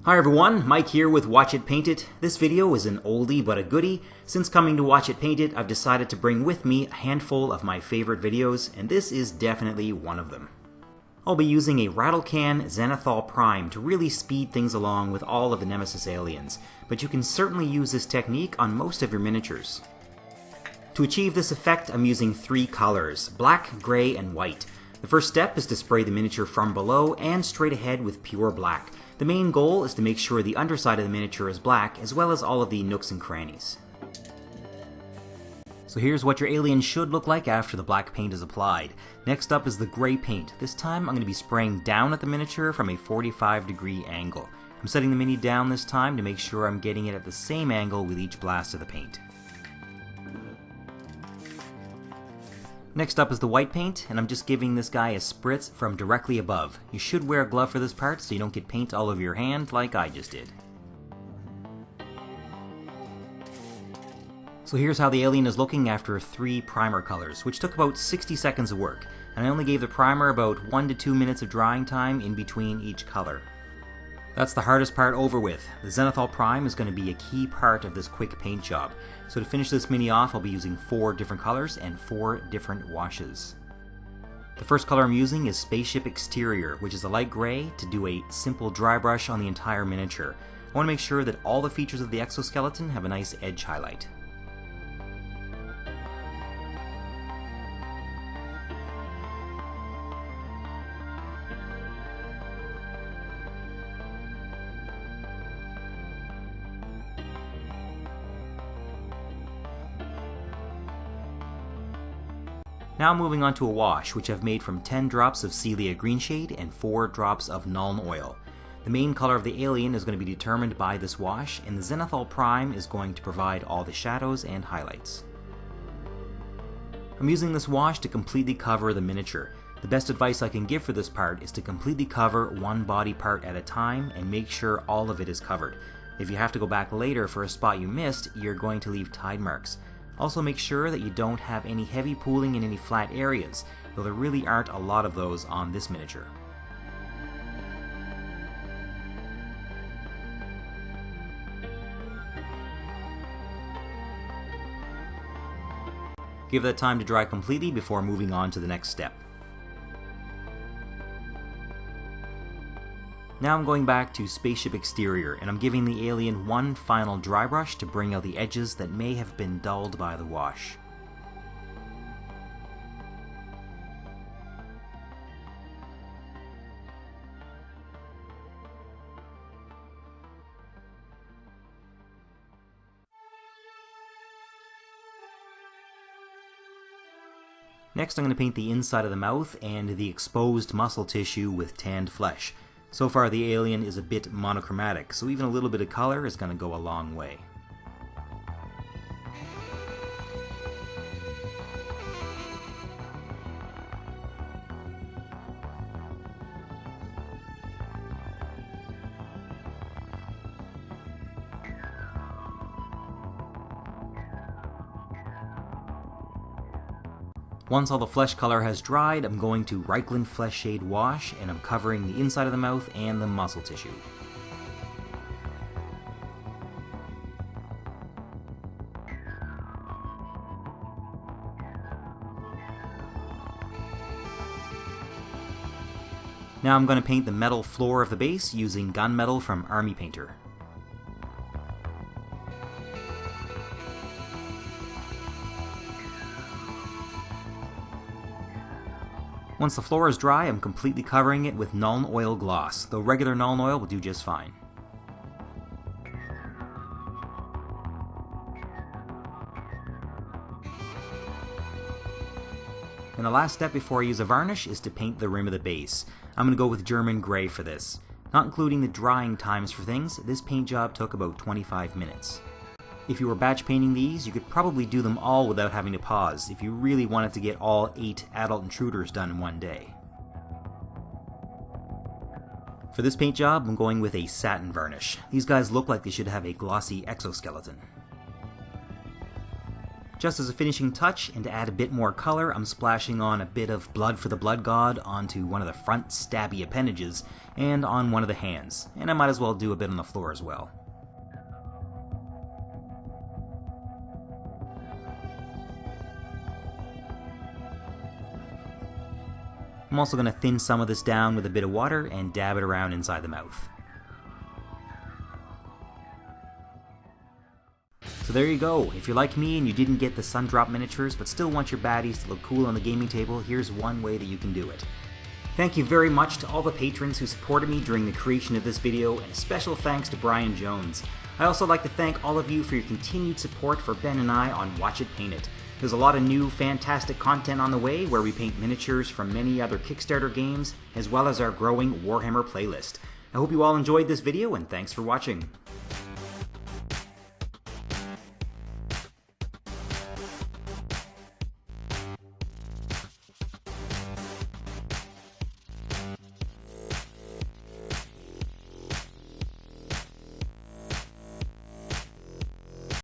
Hi everyone, Mike here with Watch It Paint It. This video is an oldie but a goodie. Since coming to Watch It Paint It, I've decided to bring with me a handful of my favorite videos, and this is definitely one of them. I'll be using a Rattlecan Zenithal Prime to really speed things along with all of the Nemesis aliens, but you can certainly use this technique on most of your miniatures. To achieve this effect, I'm using three colors: black, gray, and white. The first step is to spray the miniature from below and straight ahead with pure black. The main goal is to make sure the underside of the miniature is black, as well as all of the nooks and crannies. So here's what your alien should look like after the black paint is applied. Next up is the gray paint. This time I'm going to be spraying down at the miniature from a 45-degree angle. I'm setting the mini down this time to make sure I'm getting it at the same angle with each blast of the paint. Next up is the white paint, and I'm just giving this guy a spritz from directly above. You should wear a glove for this part so you don't get paint all over your hand like I just did. So here's how the alien is looking after 3 primer colors, which took about 60 seconds of work, and I only gave the primer about 1 to 2 minutes of drying time in between each color. That's the hardest part over with. The Zenithal Prime is going to be a key part of this quick paint job. So to finish this mini off, I'll be using 4 different colors and 4 different washes. The first color I'm using is Spaceship Exterior, which is a light gray, to do a simple dry brush on the entire miniature. I want to make sure that all the features of the exoskeleton have a nice edge highlight. Now moving on to a wash, which I've made from 10 drops of Coelia Greenshade and 4 drops of Nuln oil. The main color of the alien is going to be determined by this wash, and the Zenithal Prime is going to provide all the shadows and highlights. I'm using this wash to completely cover the miniature. The best advice I can give for this part is to completely cover one body part at a time and make sure all of it is covered. If you have to go back later for a spot you missed, you're going to leave tide marks. Also make sure that you don't have any heavy pooling in any flat areas, though there really aren't a lot of those on this miniature. Give that time to dry completely before moving on to the next step. Now I'm going back to Spaceship Exterior, and I'm giving the alien one final dry brush to bring out the edges that may have been dulled by the wash. Next I'm going to paint the inside of the mouth and the exposed muscle tissue with tanned flesh. So far the alien is a bit monochromatic, so even a little bit of color is going to go a long way. Once all the flesh color has dried, I'm going to Reikland Fleshshade wash, and I'm covering the inside of the mouth and the muscle tissue. Now I'm going to paint the metal floor of the base using gunmetal from Army Painter. Once the floor is dry, I'm completely covering it with Nuln oil gloss, though regular Nuln oil will do just fine. And the last step before I use a varnish is to paint the rim of the base. I'm going to go with German Grey for this. Not including the drying times for things, this paint job took about 25 minutes. If you were batch painting these, you could probably do them all without having to pause, if you really wanted to get all 8 adult intruders done in one day. For this paint job, I'm going with a Satin varnish. These guys look like they should have a glossy exoskeleton. Just as a finishing touch, and to add a bit more color, I'm splashing on a bit of blood for the blood god onto one of the front stabby appendages, and on one of the hands, and I might as well do a bit on the floor as well. I'm also going to thin some of this down with a bit of water and dab it around inside the mouth. So there you go. If you're like me and you didn't get the Sundrop miniatures but still want your baddies to look cool on the gaming table, here's one way that you can do it. Thank you very much to all the patrons who supported me during the creation of this video, and a special thanks to Brian Jones. I'd also like to thank all of you for your continued support for Ben and I on Watch It Paint It. There's a lot of new, fantastic content on the way where we paint miniatures from many other Kickstarter games, as well as our growing Warhammer playlist. I hope you all enjoyed this video, and thanks for watching.